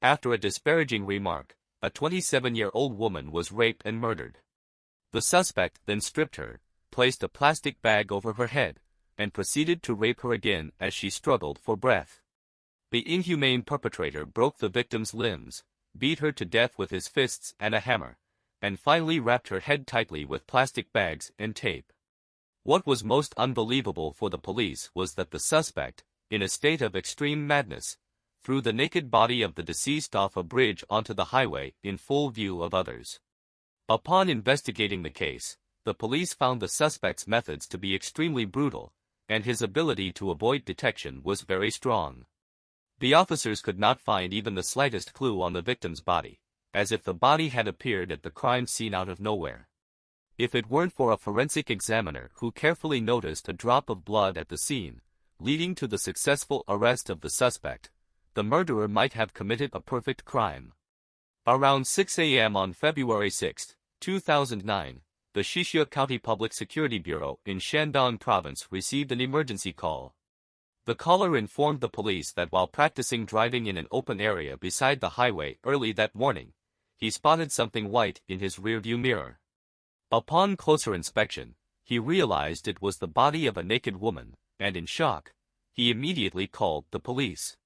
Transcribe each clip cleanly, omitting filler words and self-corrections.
After a disparaging remark, a 27-year-old woman was raped and murdered. The suspect then stripped her, placed a plastic bag over her head, and proceeded to rape her again as she struggled for breath. The inhumane perpetrator broke the victim's limbs, beat her to death with his fists and a hammer, and finally wrapped her head tightly with plastic bags and tape. What was most unbelievable for the police was that the suspect, in a state of extreme madness, threw the naked body of the deceased off a bridge onto the highway in full view of others. Upon investigating the case, the police found the suspect's methods to be extremely brutal, and his ability to avoid detection was very strong. The officers could not find even the slightest clue on the victim's body, as if the body had appeared at the crime scene out of nowhere. If it weren't for a forensic examiner who carefully noticed a drop of blood at the scene, leading to the successful arrest of the suspect, the murderer might have committed a perfect crime. Around 6 a.m. on February 6, 2009, the Xixia County Public Security Bureau in Shandong Province received an emergency call. The caller informed the police that while practicing driving in an open area beside the highway early that morning, he spotted something white in his rearview mirror. Upon closer inspection, he realized it was the body of a naked woman, and in shock, he immediately called the police.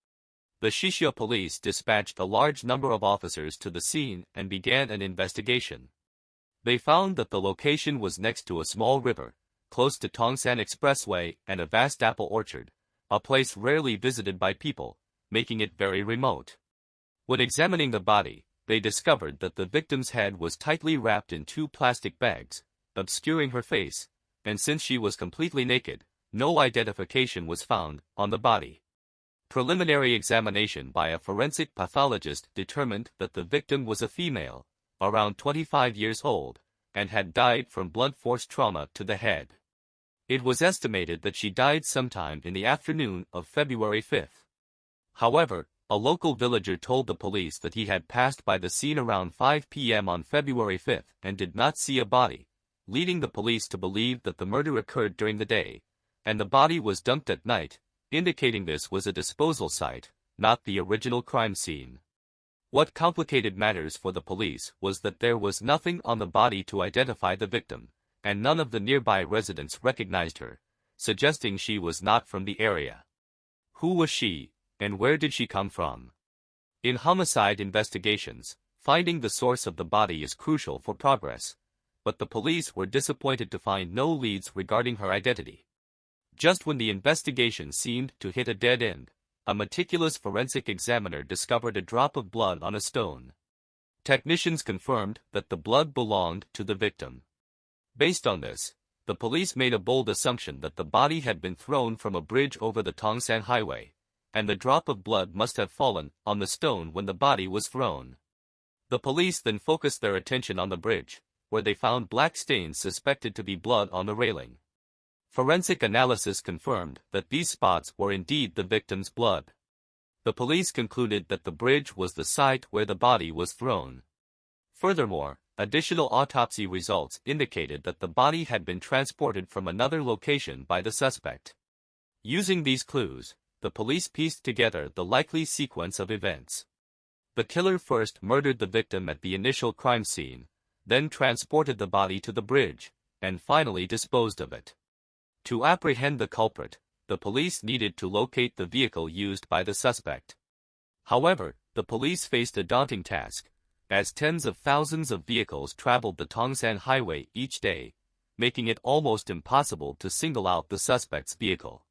The Xixia police dispatched a large number of officers to the scene and began an investigation. They found that the location was next to a small river, close to Tongsan Expressway and a vast apple orchard, a place rarely visited by people, making it very remote. When examining the body, they discovered that the victim's head was tightly wrapped in 2 plastic bags, obscuring her face, and since she was completely naked, no identification was found on the body. Preliminary examination by a forensic pathologist determined that the victim was a female, around 25 years old, and had died from blunt force trauma to the head. It was estimated that she died sometime in the afternoon of February 5. However, a local villager told the police that he had passed by the scene around 5 p.m. on February 5 and did not see a body, leading the police to believe that the murder occurred during the day, and the body was dumped at night, indicating this was a disposal site, not the original crime scene. What complicated matters for the police was that there was nothing on the body to identify the victim, and none of the nearby residents recognized her, suggesting she was not from the area. Who was she, and where did she come from? In homicide investigations, finding the source of the body is crucial for progress, but the police were disappointed to find no leads regarding her identity. Just when the investigation seemed to hit a dead end, a meticulous forensic examiner discovered a drop of blood on a stone. Technicians confirmed that the blood belonged to the victim. Based on this, the police made a bold assumption that the body had been thrown from a bridge over the Tongsan Highway, and the drop of blood must have fallen on the stone when the body was thrown. The police then focused their attention on the bridge, where they found black stains suspected to be blood on the railing. Forensic analysis confirmed that these spots were indeed the victim's blood. The police concluded that the bridge was the site where the body was thrown. Furthermore, additional autopsy results indicated that the body had been transported from another location by the suspect. Using these clues, the police pieced together the likely sequence of events. The killer first murdered the victim at the initial crime scene, then transported the body to the bridge, and finally disposed of it. To apprehend the culprit, the police needed to locate the vehicle used by the suspect. However, the police faced a daunting task, as tens of thousands of vehicles traveled the Tongsan Highway each day, making it almost impossible to single out the suspect's vehicle.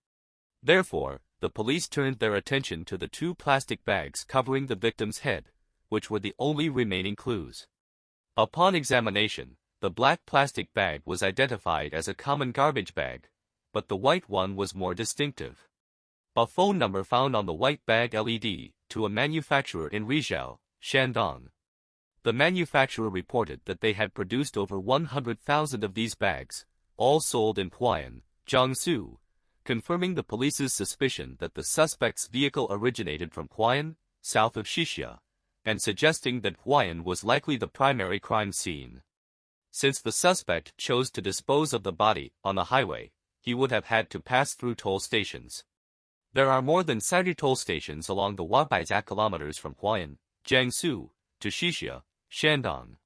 Therefore, the police turned their attention to the 2 plastic bags covering the victim's head, which were the only remaining clues. Upon examination, the black plastic bag was identified as a common garbage bag, but the white one was more distinctive. A phone number found on the white bag led to a manufacturer in Rizhao, Shandong. The manufacturer reported that they had produced over 100,000 of these bags, all sold in Huayan, Jiangsu, confirming the police's suspicion that the suspect's vehicle originated from Huayan, south of Xixia, and suggesting that Huayan was likely the primary crime scene. Since the suspect chose to dispose of the body on the highway, he would have had to pass through toll stations. There are more than 30 toll stations along the Wabaijia kilometers from Huayan, Jiangsu, to Xixia, Shandong.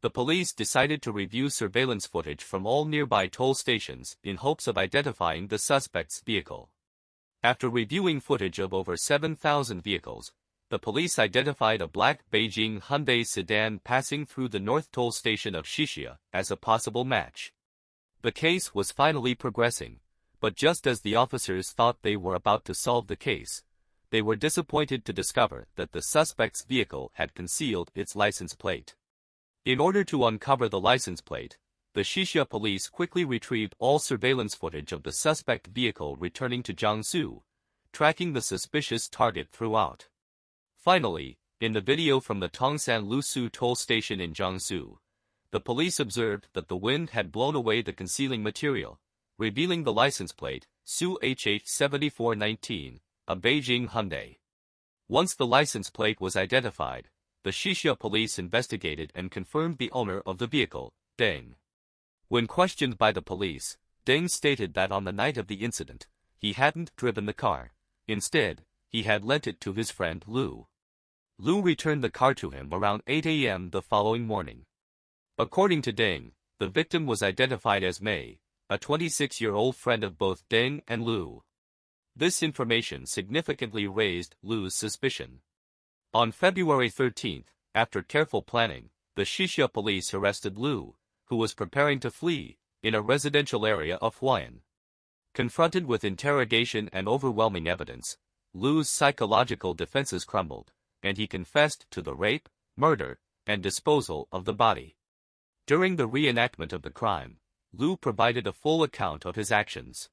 The police decided to review surveillance footage from all nearby toll stations in hopes of identifying the suspect's vehicle. After reviewing footage of over 7,000 vehicles, the police identified a black Beijing Hyundai sedan passing through the north toll station of Xixia as a possible match. The case was finally progressing, but just as the officers thought they were about to solve the case, they were disappointed to discover that the suspect's vehicle had concealed its license plate. In order to uncover the license plate, the Xixia police quickly retrieved all surveillance footage of the suspect vehicle returning to Jiangsu, tracking the suspicious target throughout. Finally, in the video from the Tongsan Lusu toll station in Jiangsu, the police observed that the wind had blown away the concealing material, revealing the license plate, Su HH7419, a Beijing Hyundai. Once the license plate was identified, the Xixia police investigated and confirmed the owner of the vehicle, Deng. When questioned by the police, Deng stated that on the night of the incident, he hadn't driven the car. Instead, he had lent it to his friend Lu. Lu returned the car to him around 8 a.m. the following morning. According to Deng, the victim was identified as Mei, a 26-year-old friend of both Deng and Lu. This information significantly raised Lu's suspicion. On February 13, after careful planning, the Xixia police arrested Lu, who was preparing to flee, in a residential area of Huayan. Confronted with interrogation and overwhelming evidence, Lu's psychological defenses crumbled, and he confessed to the rape, murder, and disposal of the body. During the reenactment of the crime, Lu provided a full account of his actions.